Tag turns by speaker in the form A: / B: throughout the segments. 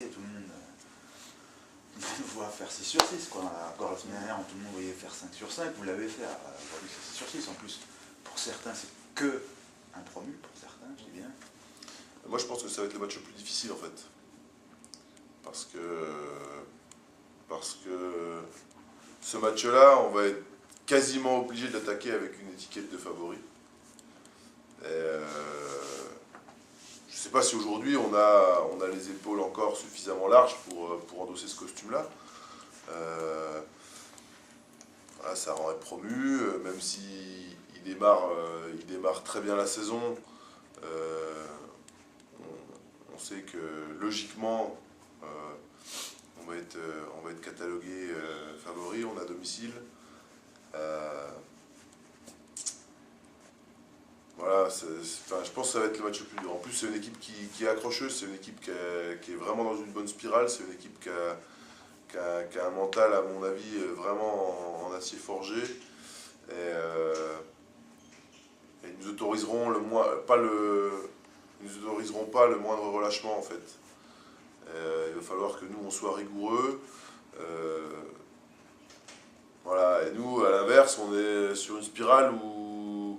A: tout le monde voit faire 6 sur 6, quoi. Encore la semaine dernière, tout le monde voyait faire 5 sur 5, vous l'avez fait, aujourd'hui c'est 6 sur 6. En plus, pour certains, c'est que un promu, pour certains, je dis bien.
B: Moi, je pense que ça va être le match le plus difficile, en fait. Parce que ce match-là, on va être quasiment obligé d'attaquer avec une étiquette de favori. Je ne sais pas si aujourd'hui on a les épaules encore suffisamment larges pour endosser ce costume-là. Voilà, ça rend être promu, même s'il démarre très bien la saison. On sait que logiquement, on va être catalogué favori, on a domicile. Voilà, je pense que ça va être le match le plus dur. En plus, c'est une équipe qui est accrocheuse, c'est une équipe qui est vraiment dans une bonne spirale, c'est une équipe qui a un mental, à mon avis, vraiment en acier forgé. Et ils nous autoriseront ils nous autoriseront pas le moindre relâchement, en fait. Il va falloir que nous, on soit rigoureux. Voilà, et nous, à l'inverse, on est sur une spirale où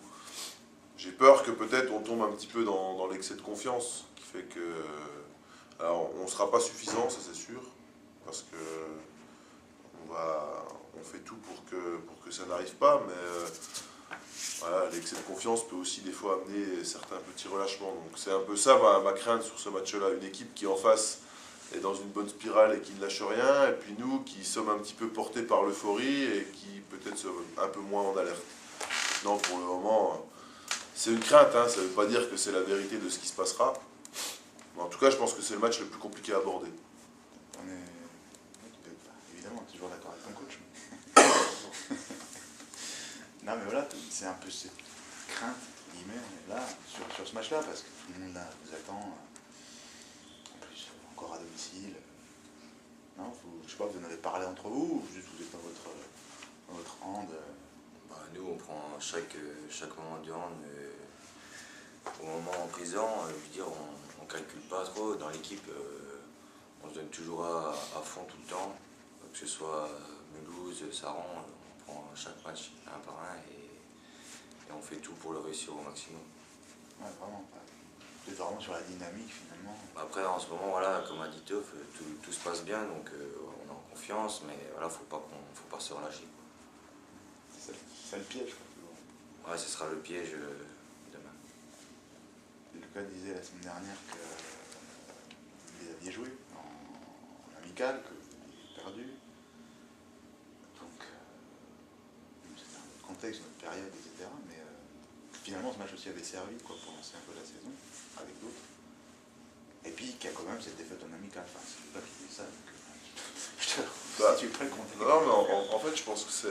B: j'ai peur que peut-être on tombe un petit peu dans l'excès de confiance, qui fait que... Alors, on ne sera pas suffisant, ça c'est sûr, parce que on fait tout pour que ça n'arrive pas, mais voilà, l'excès de confiance peut aussi des fois amener certains petits relâchements. Donc c'est un peu ça ma crainte sur ce match-là, une équipe qui en face est dans une bonne spirale et qui ne lâche rien, et puis nous qui sommes un petit peu portés par l'euphorie et qui peut-être sommes un peu moins en alerte. Non, pour le moment, c'est une crainte, hein, ça ne veut pas dire que c'est la vérité de ce qui se passera. Mais en tout cas, je pense que c'est le match le plus compliqué à aborder.
A: On est évidemment toujours d'accord avec ton coach. Non, mais voilà, c'est un peu cette crainte, entre guillemets, on est là, sur ce match-là, parce que tout le monde là, vous attend, en plus, encore à domicile. Non, je sais pas, vous en avez parlé entre vous, ou juste vous êtes dans votre hand.
C: Nous, on prend chaque moment du hand au moment présent. Je veux dire, on ne calcule pas trop. Dans l'équipe, on se donne toujours à fond tout le temps. Que ce soit Mulhouse, Saran, on prend chaque match un par un et on fait tout pour le réussir au maximum.
A: Ouais, vraiment. Vous êtes vraiment sur la dynamique finalement.
C: Après, en ce moment, voilà, comme a dit Teuf, tout se passe bien, donc on est en confiance, mais voilà, faut pas se relâcher.
A: C'est ça le piège, quoi.
C: Ouais, ce sera le piège demain.
A: Lucas disait la semaine dernière que vous les aviez joués en amical, que vous aviez perdu. Donc, c'était un autre contexte, une autre période, etc. Mais finalement, ce match aussi avait servi quoi, pour lancer un peu la saison, avec d'autres. Et puis, qu'il y a quand même cette défaite en amical. Enfin, c'est pas qui dit ça. Donc, si tu veux pas le contexte.
B: Non, mais en fait, je pense que c'est...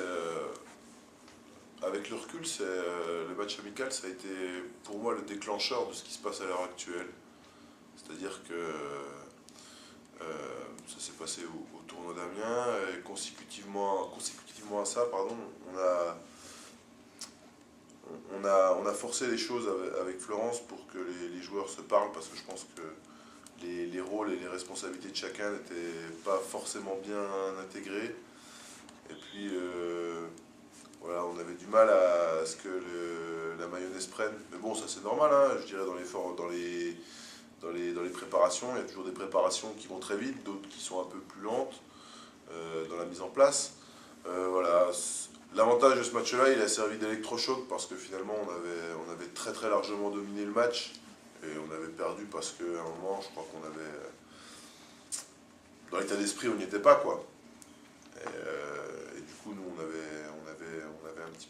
B: avec le recul, le match amical, ça a été pour moi le déclencheur de ce qui se passe à l'heure actuelle. C'est-à-dire que ça s'est passé au tournoi d'Amiens et consécutivement à ça, pardon, on a forcé les choses avec Florence pour que les joueurs se parlent, parce que je pense que les rôles et les responsabilités de chacun n'étaient pas forcément bien intégrés. Et puis voilà, on avait du mal à ce que la mayonnaise prenne. Mais bon, ça c'est normal, hein, je dirais, dans les préparations. Il y a toujours des préparations qui vont très vite, d'autres qui sont un peu plus lentes dans la mise en place. Voilà. L'avantage de ce match-là, il a servi d'électrochoc parce que finalement, on avait très très largement dominé le match. Et on avait perdu parce qu'à un moment, je crois qu'on avait... Dans l'état d'esprit, on n'y était pas, quoi. Et du coup, nous, on avait un petit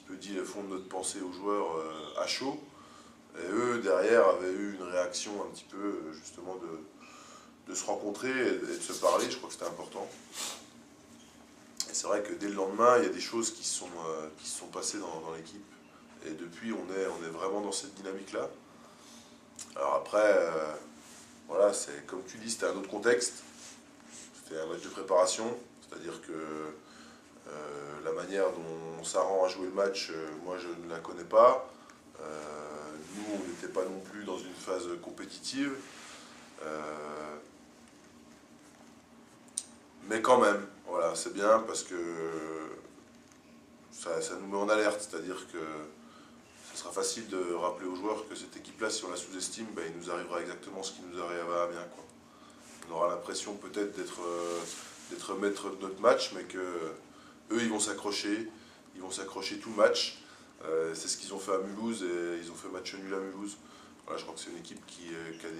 B: peu dit le fond de notre pensée aux joueurs à chaud. Et eux, derrière, avaient eu une réaction un petit peu, justement, de se rencontrer et de se parler. Je crois que c'était important. Et c'est vrai que dès le lendemain, il y a des choses qui se sont passées dans l'équipe. Et depuis, on est vraiment dans cette dynamique-là. Alors après, voilà, c'est comme tu dis, c'était un autre contexte. C'était un match de préparation. C'est-à-dire que la manière dont Saran a joué le match, moi je ne la connais pas. Nous, on n'était pas non plus dans une phase compétitive. Mais quand même, voilà, c'est bien parce que ça nous met en alerte, c'est-à-dire que ce sera facile de rappeler aux joueurs que cette équipe-là, si on la sous-estime, ben, il nous arrivera exactement ce qui nous arrivera bien, quoi. On aura l'impression peut-être d'être maître de notre match, mais que eux, ils vont s'accrocher tout le match. C'est ce qu'ils ont fait à Mulhouse, et ils ont fait match nul à Mulhouse. Voilà, je crois que c'est une équipe qui a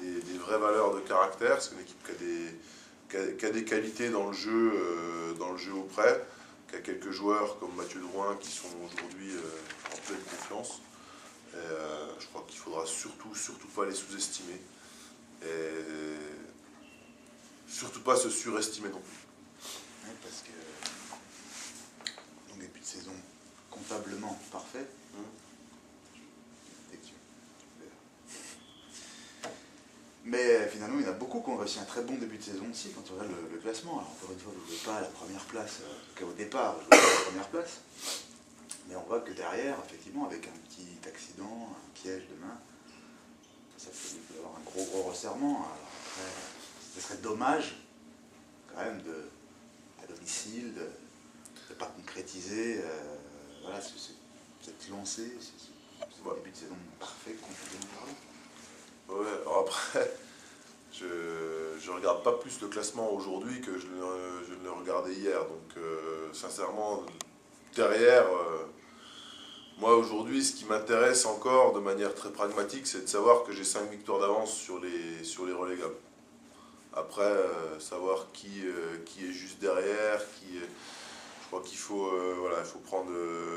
B: des vraies valeurs de caractère, c'est une équipe qui a des qualités dans le jeu auprès, qui a quelques joueurs comme Mathieu Drouin qui sont aujourd'hui en pleine confiance. Et, je crois qu'il faudra surtout pas les sous-estimer. Et surtout pas se surestimer non plus.
A: Oui, parce que donc début de saison comptablement parfait. Mais finalement, il y en a beaucoup qui ont réussi un très bon début de saison aussi, quand on regarde le classement. Alors, encore une fois, vous ne jouez pas à la première place, en tout cas au départ, vous jouez à la première place. Mais on voit que derrière, effectivement, avec un petit accident, un piège de main, ça peut avoir un gros resserrement. Alors après, ce serait dommage, quand même, à domicile, de ne pas concrétiser voilà, cette lancée, ce début de saison parfait, complètement parlant.
B: Ouais, alors après, je regarde pas plus le classement aujourd'hui que je ne le regardais hier. Donc, sincèrement, derrière, moi aujourd'hui, ce qui m'intéresse encore de manière très pragmatique, c'est de savoir que j'ai 5 victoires d'avance sur les relégables. Après, savoir qui est juste derrière, je crois qu'il faut, voilà, il faut prendre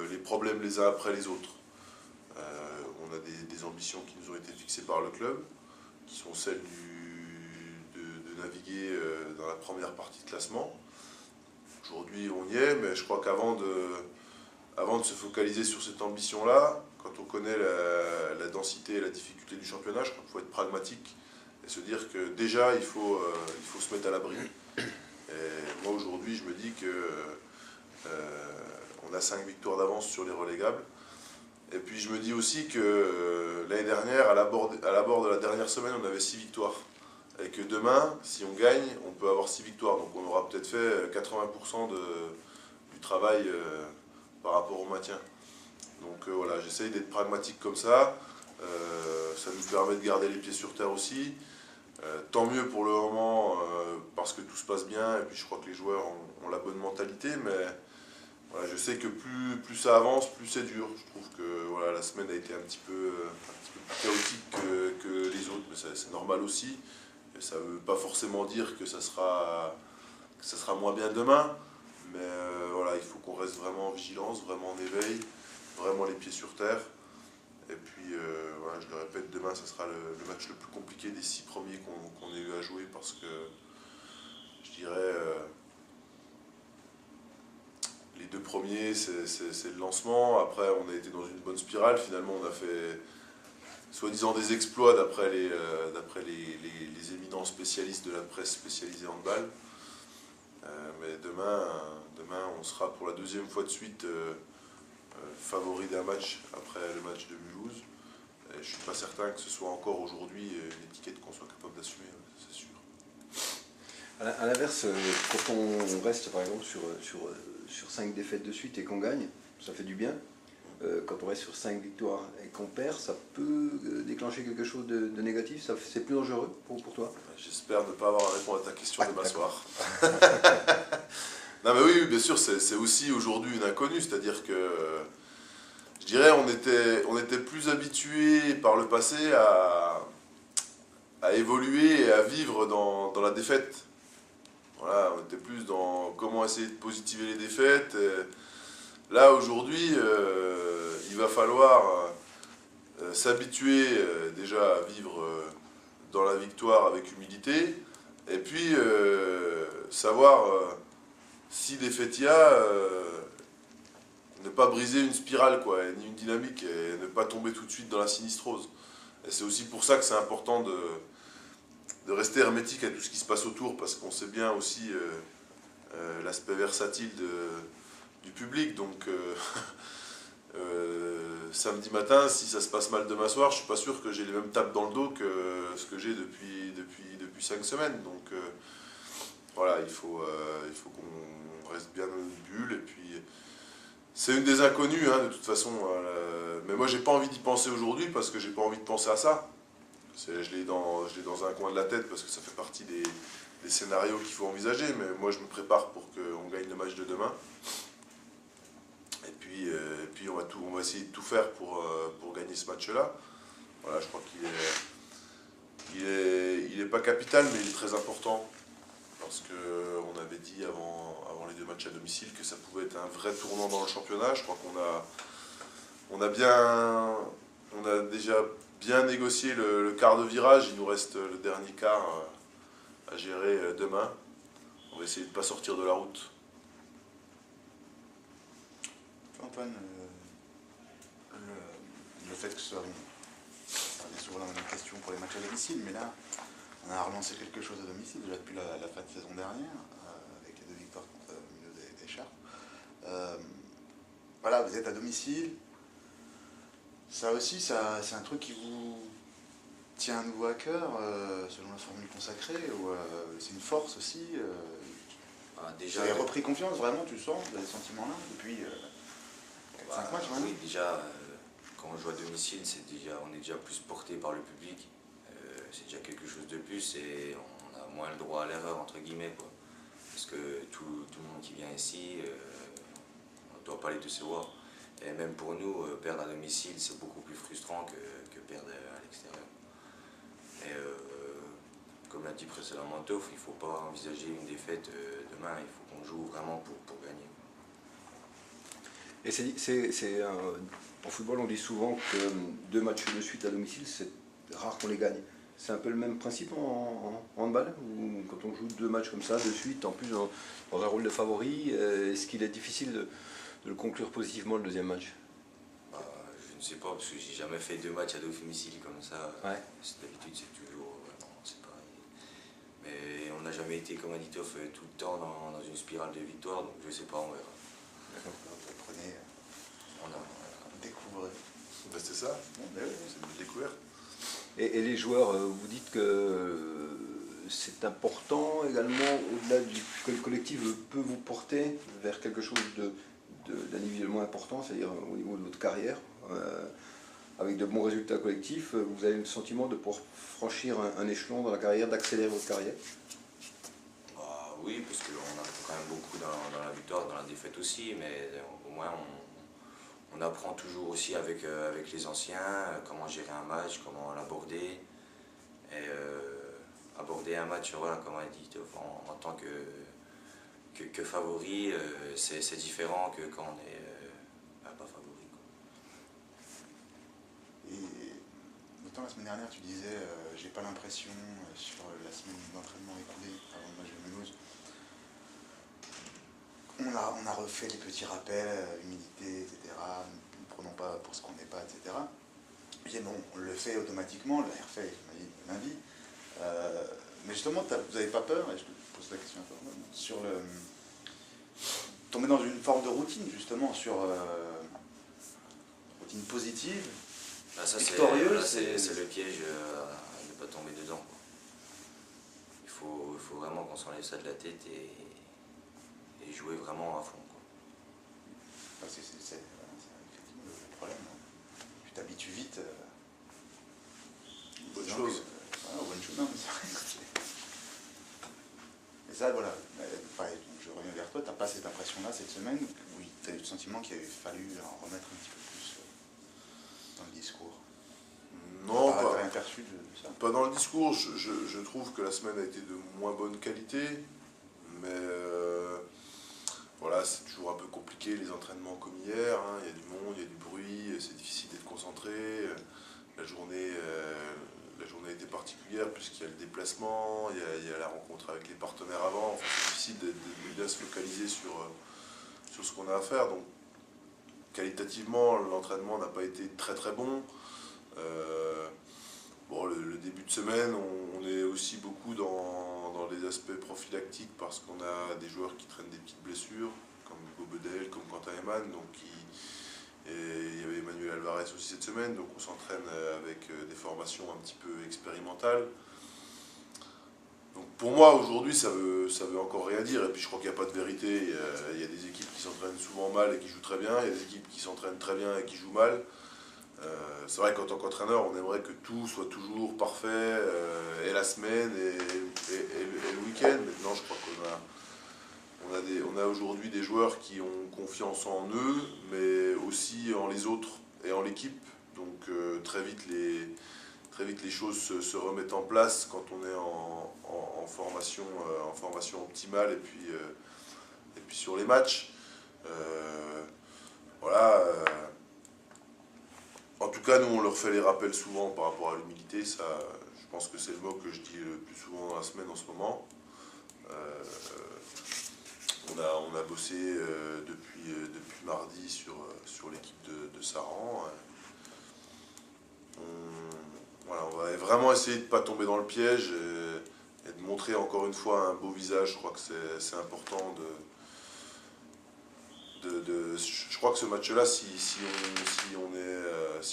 B: les problèmes les uns après les autres. On a des ambitions qui nous ont été fixées par le club, qui sont celles de naviguer dans la première partie de classement. Aujourd'hui, on y est, mais je crois qu'avant de se focaliser sur cette ambition-là, quand on connaît la densité et la difficulté du championnat, je crois qu'il faut être pragmatique et se dire que déjà, il faut se mettre à l'abri. Et moi, aujourd'hui, je me dis que on a 5 victoires d'avance sur les relégables. Et puis je me dis aussi que l'année dernière, à l'abord de la dernière semaine, on avait 6 victoires. Et que demain, si on gagne, on peut avoir 6 victoires. Donc on aura peut-être fait 80% du travail par rapport au maintien. Donc voilà, j'essaye d'être pragmatique comme ça. Ça nous permet de garder les pieds sur terre aussi. Tant mieux pour le moment, parce que tout se passe bien. Et puis je crois que les joueurs ont la bonne mentalité. Mais voilà, je sais que plus ça avance, plus c'est dur. Je trouve que voilà, la semaine a été un petit peu plus chaotique que les autres, mais c'est normal aussi. Et ça ne veut pas forcément dire que ça sera moins bien demain. Mais voilà, il faut qu'on reste vraiment en vigilance, vraiment en éveil, vraiment les pieds sur terre. Et puis, voilà, je le répète, demain, ça sera le match le plus compliqué des 6 premiers qu'on ait eu à jouer, parce que je dirais... les 2 premiers, c'est le lancement. Après, on a été dans une bonne spirale. Finalement, on a fait soi-disant des exploits d'après les éminents spécialistes de la presse spécialisée handball. Mais demain, on sera pour la 2e fois de suite favori d'un match après le match de Mulhouse. Et je ne suis pas certain que ce soit encore aujourd'hui une étiquette qu'on soit capable d'assumer, c'est sûr.
D: À l'inverse, quand on reste par exemple sur 5 défaites de suite et qu'on gagne, ça fait du bien. Quand on reste sur 5 victoires et qu'on perd, ça peut déclencher quelque chose de négatif. C'est plus dangereux pour toi?
B: J'espère ne pas avoir à répondre à ta question demain soir. Non mais oui, bien sûr, c'est aussi aujourd'hui une inconnue, c'est-à-dire que je dirais on était plus habitués par le passé à évoluer et à vivre dans la défaite. Voilà, on était plus dans comment essayer de positiver les défaites. Et là aujourd'hui, il va falloir s'habituer déjà à vivre dans la victoire avec humilité, et puis savoir si défaite il y a, ne pas briser une spirale, quoi, ni une dynamique, et ne pas tomber tout de suite dans la sinistrose. Et c'est aussi pour ça que c'est important de rester hermétique à tout ce qui se passe autour, parce qu'on sait bien aussi l'aspect versatile du public. Donc Samedi matin, si ça se passe mal demain soir, je suis pas sûr que j'ai les mêmes tapes dans le dos que ce que j'ai depuis 5 semaines. Donc voilà, il faut qu'on reste bien dans notre bulle. Et puis c'est une des inconnues, hein, de toute façon. Mais moi, j'ai pas envie d'y penser aujourd'hui parce que j'ai pas envie de penser à ça. Je l'ai dans un coin de la tête parce que ça fait partie des scénarios qu'il faut envisager. Mais moi, je me prépare pour qu'on gagne le match de demain. Et puis on va essayer de tout faire pour gagner ce match-là. Voilà, je crois qu'il est pas capital, mais il est très important. Parce qu'on avait dit avant les 2 matchs à domicile que ça pouvait être un vrai tournant dans le championnat. Je crois qu'on a déjà bien négocié le quart de virage. Il nous reste le dernier quart à gérer demain. On va essayer de ne pas sortir de la route.
A: Antoine, le fait que ce soit... Ça revient souvent la même question pour les matchs à domicile, mais là, on a relancé quelque chose à domicile, déjà depuis la fin de saison dernière, avec les 2 victoires contre le milieu des Sharks. Voilà, vous êtes à domicile. Ça aussi, c'est un truc qui vous tient à nouveau à cœur, selon la formule consacrée, ou c'est une force aussi
C: Déjà,
A: vous avez repris confiance, vraiment, tu le sens, vous avez ce sentiment-là, depuis 4-5 matchs maintenant.
C: oui, déjà, quand on joue à domicile, on est déjà plus porté par le public. C'est déjà quelque chose de plus et on a moins le droit à l'erreur, entre guillemets, quoi. Parce que tout le monde qui vient ici, on ne doit pas les décevoir. Et même pour nous, perdre à domicile, c'est beaucoup plus frustrant que perdre à l'extérieur. Et comme l'a dit précédemment Toph, il ne faut pas envisager une défaite demain, il faut qu'on joue vraiment pour gagner.
D: Et en football, on dit souvent que 2 matchs de suite à domicile, c'est rare qu'on les gagne. C'est un peu le même principe en handball, où quand on joue 2 matchs comme ça de suite, en plus dans un rôle de favori, est-ce qu'il est difficile de le conclure positivement le 2e match?
C: Je ne sais pas, parce que j'ai jamais fait 2 matchs à domicile comme ça.
D: Ouais.
C: D'habitude, c'est toujours... non, c'est pareil. Mais on n'a jamais été, comme a dit Toph, tout le temps dans une spirale de victoire, donc je ne sais pas, on verra.
A: Vous apprenez, vous découvrez.
B: Ben, c'est ça, c'est une découverte.
D: Et les joueurs, vous dites que c'est important également, au-delà que le collectif peut vous porter vers quelque chose d'individuellement important, c'est-à-dire au niveau de votre carrière, avec de bons résultats collectifs, vous avez le sentiment de pouvoir franchir un échelon dans la carrière, d'accélérer votre carrière?
C: Oui, parce qu'on apprend quand même beaucoup dans la victoire, dans la défaite aussi, mais au moins on apprend toujours aussi avec les anciens, comment gérer un match, comment l'aborder. Et aborder un match, voilà, comme on a dit, en tant que favori, c'est différent que quand on n'est pas favori, quoi.
A: Et notamment la semaine dernière, tu disais, j'ai pas l'impression, sur la semaine d'entraînement écoulée avant le match de Mulhouse, on a refait des petits rappels, humilité, etc. Ne prenons pas pour ce qu'on n'est pas, etc. Et bon, on le fait automatiquement, l'a refait lundi. Mais justement, vous n'avez pas peur, et je te pose la question sur tomber dans une forme de routine, justement, sur routine positive, victorieuse.
C: C'est le piège à ne pas tomber dedans, quoi. Il faut vraiment qu'on s'enlève ça de la tête et jouer vraiment à fond, quoi.
A: C'est effectivement le problème. Tu t'habitues vite.
B: Bonne chose.
A: Bonne chose. Non, mais c'est vrai. Et ça, voilà. Pareil, je reviens vers toi. Tu n'as pas cette impression-là cette semaine où tu as eu le sentiment qu'il avait fallu en remettre un petit peu plus dans le discours?
B: Non,
A: pas rien perçu de ça?
B: Pas dans le discours. Je trouve que la semaine a été de moins bonne qualité, mais voilà, c'est toujours un peu compliqué les entraînements comme hier, hein. Il y a du monde, il y a du bruit, c'est difficile d'être concentré. La journée était particulière puisqu'il y a le déplacement, il y a la rencontre avec les partenaires avant. Enfin, c'est difficile de bien se focaliser sur ce qu'on a à faire. Donc, qualitativement, l'entraînement n'a pas été très très bon. Le début de semaine, on est aussi beaucoup dans les aspects prophylactiques parce qu'on a des joueurs qui traînent des petites blessures, comme Hugo Bedel, comme Quentin Eman, donc Et il y avait Emmanuel Alvarez aussi cette semaine, donc on s'entraîne avec des formations un petit peu expérimentales. Donc pour moi, aujourd'hui, ça veut encore rien dire. Et puis je crois qu'il n'y a pas de vérité. Il y a des équipes qui s'entraînent souvent mal et qui jouent très bien. Il y a des équipes qui s'entraînent très bien et qui jouent mal. C'est vrai qu'en tant qu'entraîneur, on aimerait que tout soit toujours parfait, et la semaine et le week-end. Maintenant, je crois qu'on a aujourd'hui des joueurs qui ont confiance en eux, mais aussi en les autres et en l'équipe. Donc très vite les choses se remettent en place quand on est en formation optimale et puis sur les matchs. Voilà. En tout cas, nous, on leur fait les rappels souvent par rapport à l'humilité. Ça, je pense que c'est le mot que je dis le plus souvent dans la semaine en ce moment. On a bossé depuis mardi sur l'équipe de Saran. Voilà, on va vraiment essayer de ne pas tomber dans le piège et de montrer encore une fois un beau visage. Je crois que c'est important je crois que ce match-là, si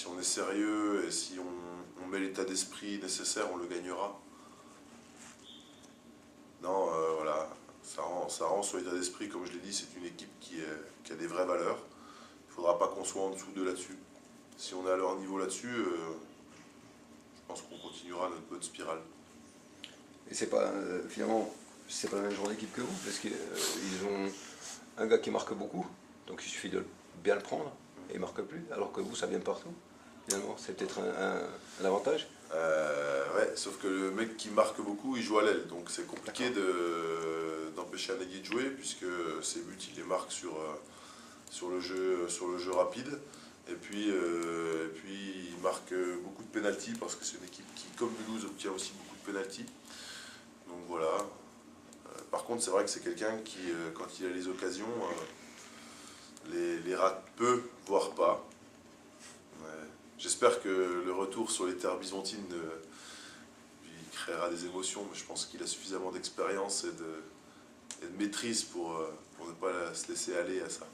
B: on est sérieux et si on met l'état d'esprit nécessaire, on le gagnera. Non, voilà, ça rend sur l'état d'esprit, comme je l'ai dit, c'est une équipe qui a des vraies valeurs. Il ne faudra pas qu'on soit en dessous d'eux là-dessus. Si on est à leur niveau là-dessus, je pense qu'on continuera notre bonne spirale.
D: Et c'est pas, finalement, c'est pas la même genre d'équipe que vous, parce qu'ils ont un gars qui marque beaucoup, donc il suffit de bien le prendre, et il marque plus, alors que vous, ça vient partout. Finalement, c'est peut-être un avantage.
B: Ouais, sauf que le mec qui marque beaucoup, il joue à l'aile, donc c'est compliqué d'empêcher un ailier de jouer, puisque ses buts, il les marque sur le jeu rapide. Et puis il marque beaucoup de pénaltys, parce que c'est une équipe qui, comme Mulhouse, obtient aussi beaucoup de pénaltys. Donc voilà. Par contre, c'est vrai que c'est quelqu'un qui, quand il a les occasions, les rate peu, voire pas. J'espère que le retour sur les terres byzantines lui créera des émotions, mais je pense qu'il a suffisamment d'expérience et de maîtrise pour ne pas se laisser aller à ça.